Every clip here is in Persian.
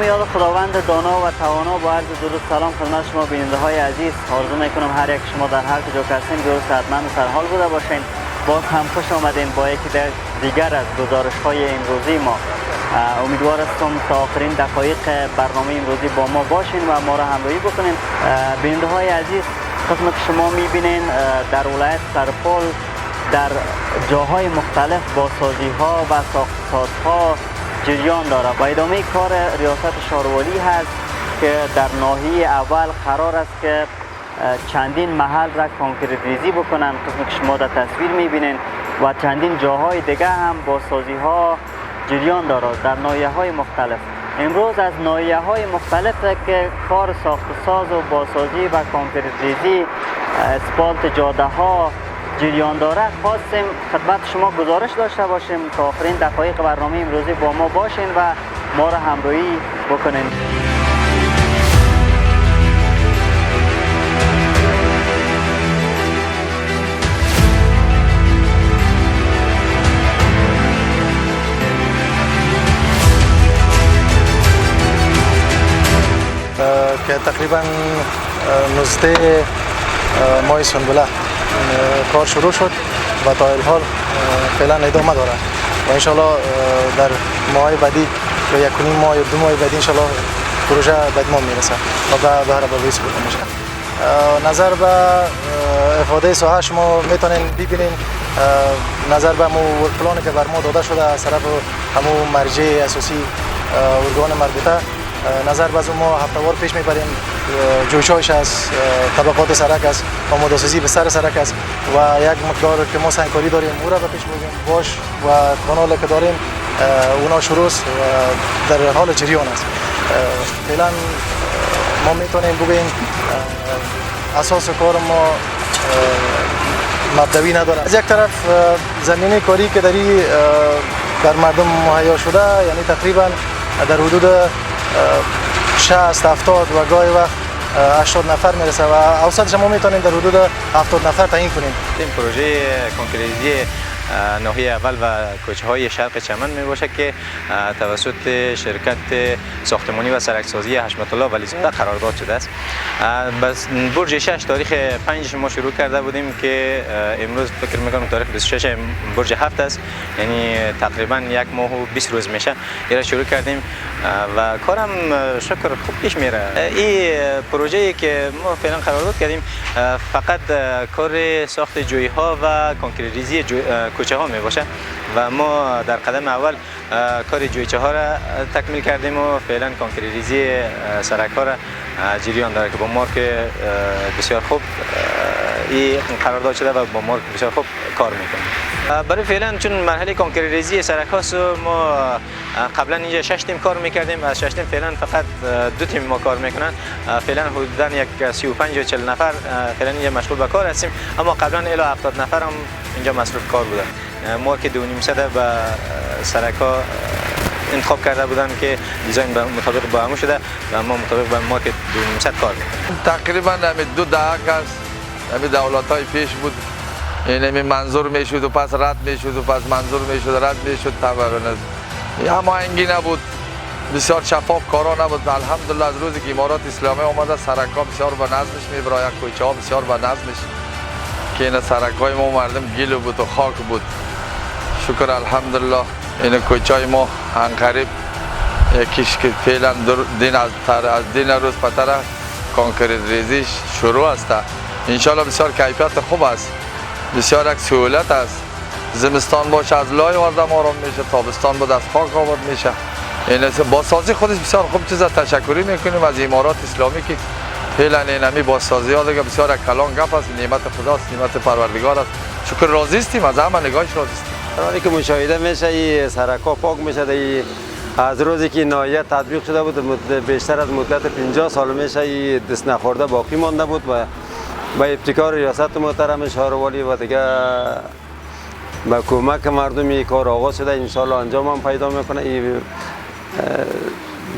یاد خداوند دانا و توانا با عرض درود سلام خدمت شما بیننده های عزیز. آرزو میکنم هر یک شما در هر کجا هستین درست صحتمند و سرحال بوده باشین. باز هم خوش آمدین با یکی دیگر از گزارش های امروزی ما. امیدوار هستم تا آخرین دقایق برنامه امروزی با ما باشین و ما را همراهی بکنین. بیننده های عزیز، خدمت شما میبینین در ولایت سرپل در جاهای مختلف بازسازی ها و ساخت‌ها جریان داره و ادامه کار ریاست شهرواری هست که در ناحیه اول قرار است که چندین محل را کانکریت ریزی بکنن. قسمی که شما در تصویر میبینین و چندین جاهای دیگه هم بازسازی ها جریان داره در ناحیه های مختلف. امروز از ناحیه های مختلف که کار ساخت ساز و بازسازی و کانکریت ریزی اسفالت جاده ها جریان داره خواستیم خدمت شما گزارش داشته باشیم تا آخرین دقایق برنامه امروزی با ما باشین و ما را همراهی بکنین. که تقریبا 19 ماه سنبله کار شروع شد و تا الحال فعلا ادامه داره و انشالله در ماه بعدی یا یک نیم ماه یا 2 ماه بعدی انشالله پروژه به اتمام میرسه و به روی سپرده میشه. نظر به افاده ساحه شما میتونین ببینین نظر به مو پلانی که بر ما داده شده از طرف همو مرجع اساسی ارگان مربوطه. نظر به ما هفته‌وار پیش میبریم جوشایش از طبقات سرک است و مداسازی به سر سرک است و یک مقدار که ما سنگکاری داریم او را به پیش بردیم باش و کانال که داریم اونا شروع است و در حال جریان است. فعلا ما میتونیم بگوییم اساس کار ما مبدوی نداره. از یک طرف زمینه کاری که در مردم مهیا شده یعنی تقریبا در حدود 60 70 و گاهی وقت 80 نفر میرسه و اوسطش ما میتونیم در حدود 70 نفر تعیین کنیم. این پروژه کانکریزی ناحیه اول و کوچه های شرق چمن می باشه که توسط شرکت ساختمانی و سرکسازی حشمت الله ولیزاده قرارداد شده است. بس برج 6 تاریخ 5 ما شروع کرده بودیم که امروز فکر میکنم تاریخ 26 برج 7 است، یعنی تقریبا 1 ماه و 20 روز میشه ایرا شروع کردیم و کارم شکر خوب پیش میره. این پروژه‌ای که ما فعلا قرارداد کردیم فقط کار ساخت جوی ها و کانکریزی کوچه ها می باشه و ما در قدم اول کار جویچه ها را تکمیل کردیم و فعلا کانکریزی سرک ها را جریان داره که با مارک بسیار خوب این قرارداد شده و با مارک بسیار خوب کار میکنیم. برای فعلا چون مرحله کانکریزی سرک هاست ما قبلا اینجا 6 تیم کار میکردیم، از 6 تیم فعلا فقط 2 تیم ما کار میکنن. فعلا حدودا یک 35 یا 40 نفر فعلا اینجا مشغول به کار هستیم، اما قبلا الی 70 نفر هم اینجا مصروف کار بودن. مارک 2.5 به سرک ها انتخاب کرده بودن که دیزاین مطابق با همون شده و ما مطابق با مارک 2.5 کار میکنیم. تقریبا 2 دهک است. همین دولت‌های پیش بود این منظور میشد و پس رد میشد و پس منظور میشد رد میشد طبعا اما انگی نبود، بسیار شفاف کارا نبود. الحمدلله از روزی که امارات اسلامی آمده سرک ها بسیار به نظمش میبره، کوچه ها بسیار به نظمش که این سرک های ما مردم گل بود و خاک بود. شکر الحمدلله این کوچه های ما انقریب یکیش که فعلا از دین روز پتره کانکریت ریزیش شروع است. انشالله بسیار کیفیت خوب است، بسیار یک سهولت است. زمستان باشه از لای آردم آرام میشه، تابستان بود از خاک آباد میشه. این بازسازی خودش بسیار خوب چیز. تشکری میکنیم از امارات اسلامی که فعلا اینمی بازسازی ها دیگه بسیار کلان گپ است. نعمت خداست، نعمت پروردگار است. شکر راضی هستیم از همه نگاهش راضی هستیم. قراری که مشاهده میشه این سرک ها پاک میشه. از روزی که ناحیه تطبیق شده بود بیشتر از مدت 50 سال میشه این دست نخورده باقی مانده بود و با ابتکار ریاست محترم شهرواری و دیگه با کمک مردم این کار آغاز شده. انشالله انجام هم پیدا میکنه.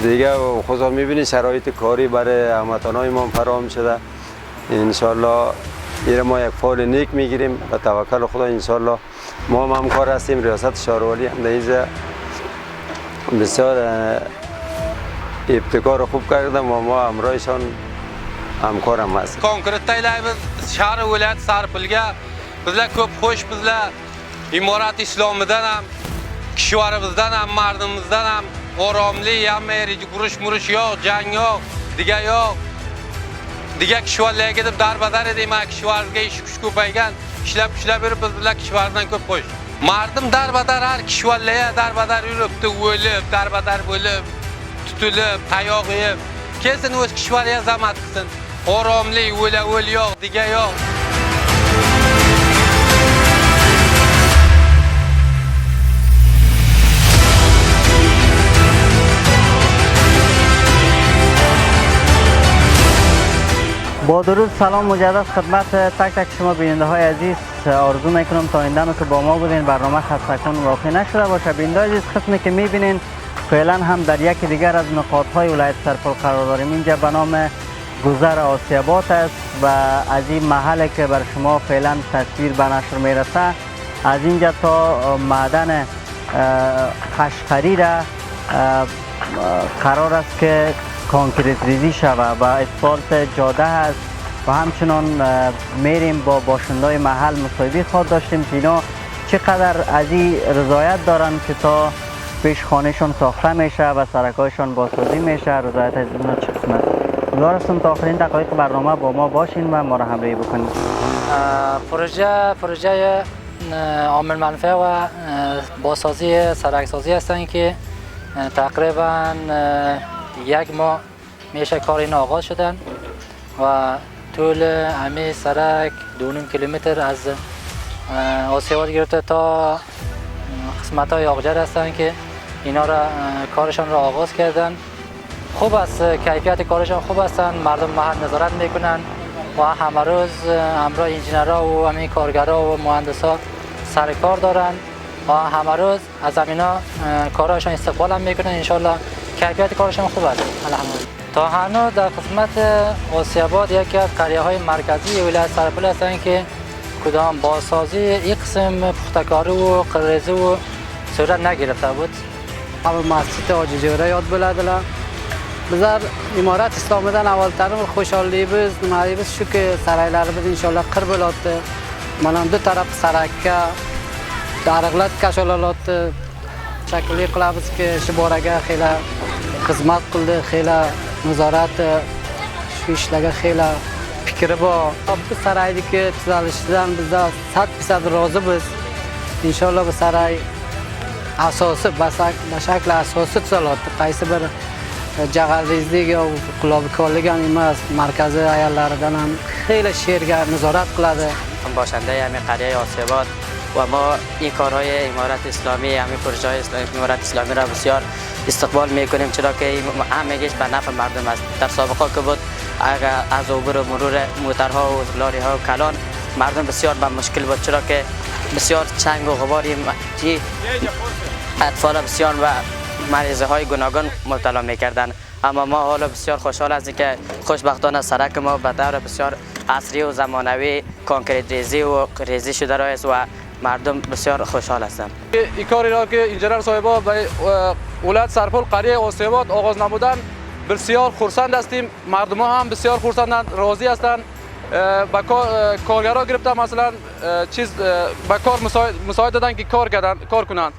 دیگه خدا میبینی شرایط کاری برای هموطنای ما فراهم شده. انشالله این ما یک فعال نیک میگیریم و توکل خدا. انشالله ما هم همکار هستیم. ریاست شهرواری هم دیگه بسیار ابتکار خوب کردم و ما همراهشان همکارم هست. کنکرت تایلایbiz shahar viloyat Sarpilga bizlar ko'p xo'sh bizlar imorat islomidan ham kishvarimizdan ham mardimizdan ham oromli hamma urush yo'q, jang yo'q, diga yo'q. Diga kishvarlarga ketib darbadar edim, kishvarga ish kuch ko'paygan, ishlab yurib bizlar kishvardan ko'p xo'sh. Mardim darbadar har kishvarlarga darbadar yuribdi, o'lib, darbadar bo'lib, tutilib, tayoq yeb. Kelsin o'z kishvarga zamat qilsin. Oromli, o'l yo'q, diga yo'q. با درود سلام مجدد خدمت تک تک شما بیننده های عزیز. آرزو میکنم تا آینده که با ما بودین برنامه خستکن واقع نشده باشه. بیننده عزیز قسمی که میبینین فعلا هم در یکی دیگر از نقاط های ولایت سرپل قرار داریم. اینجا به نام گذر آسیاباد است و از این محل که بر شما فعلا تصویر به نشر میرسه از اینجا تا معدن خشخری را قرار است که کانکریت ریزی شود و اسفالت جاده است و همچنان میریم با باشندای محل مصاحبه خود داشتیم که اینا چقدر از این رضایت دارن که تا پیش خانهشون ساخته میشه و سرکایشان بازسازی میشه. رضایت از اینا چه قسمت؟ امیدوارم تا آخرین دقایق برنامه با ما باشین و ما را همراهی بکنید. پروژه عامل منفعه و بازسازی سرکسازی هستند که تقریبا یک ماه میشه کار این آغاز شدن و طول همه سرک 2.5 کیلومتر از آسیاباد گرفته تا قسمت های آقجر هستند که اینا را کارشان را آغاز کردن. خوب است، کیفیت کارشان خوب هستند، مردم محل نظارت میکنن و همه روز همراه انجینرها و همین کارگرها و مهندسا سر کار دارن و همه روز از همینا کارهاشون استقبال هم میکنن. انشالله کیفیت کارشون خوب است الحمدلله. تا هنوز در قسمت آسیاباد یکی از قریه های مرکزی ولایت سرپل هستند که کدام بازسازی این قسم پختکاری و قرریزی و صورت نگرفته بود. اول مسجد حاجی جوره یاد بلدله بذار امارت اسلامیدن اولترین خوشحالی biz nimayimiz shuki saraylarimiz inshaalloh qir bo'layapti. Mana bu taraf sarakka daraxtlar kashalayapti. Shaklli qilamizki shu boraga xiyla xizmat qildi, xiyla nazorat shu ishlarga xiyla fikri bor. Bu saraydagi tuzalishidan biz 100% rozimiz. Inshaalloh bu saray asosi به شکل اساسی tuzalyapti. Qaysi bir jag'aldizlik yo qulobikorlik ham emas. Markaziy ayallaridan ham xeyli she'rga nazorat qiladi. باشنده همین قریه آسیاباد و ما این کارهای امارت اسلامی، همین پروژه های امارت اسلامی را بسیار استقبال میکنیم، چرا که همگیش به نفع مردم است. در سابقه که بود از عبور و مرور موترها و لاری ها و کلان مردم بسیار به مشکل بود، چرا که بسیار چنگ و غباری اطفال بسیار و مریضه های گوناگون مبتلا میکردن. اما ما حالا بسیار خوشحال هستیم که خوشبختانه سرک ما به طور بسیار عصری و زمانوی کانکریت ریزی و ریزی شده است و مردم بسیار خوشحال هستند. این کاری را که انجینر صاحبا به ولایت سرپل قریه آسیاباد آغاز نمودن بسیار خرسند هستیم. مردم هم بسیار خرسندند، راضی هستند. با کارگرها گرفته مثلا چیز به کار مساعد دادن که کار کنند.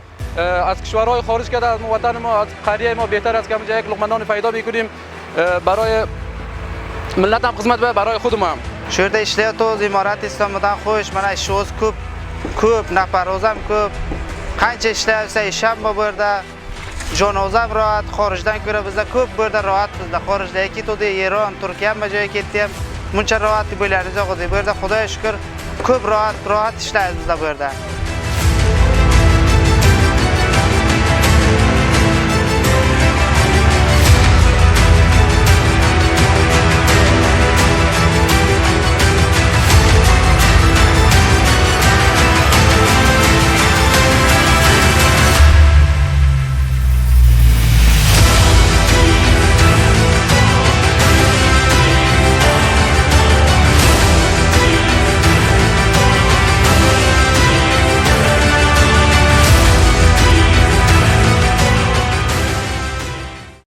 از کشورهای خارج کرده از وطن ما، از قریه ما بهتر است که همینجا یک لقمه نان پیدا میکنیم برای ملت هم خدمت برای خود ما هم. شورده اشتیا تو امارت اسلام بودن خوش من شوز کوب نپروزم کوب قنچ اشتیا سه شب ما برده جانوزم راحت خارجدن کنه بزده کوب برده راحت بزده خارج ده یکی تو ده ایران ترکیه هم بجایی که تیم منچه راحت بیلرزه خودی برده خدای شکر کوب راحت اشتیا بزده برده.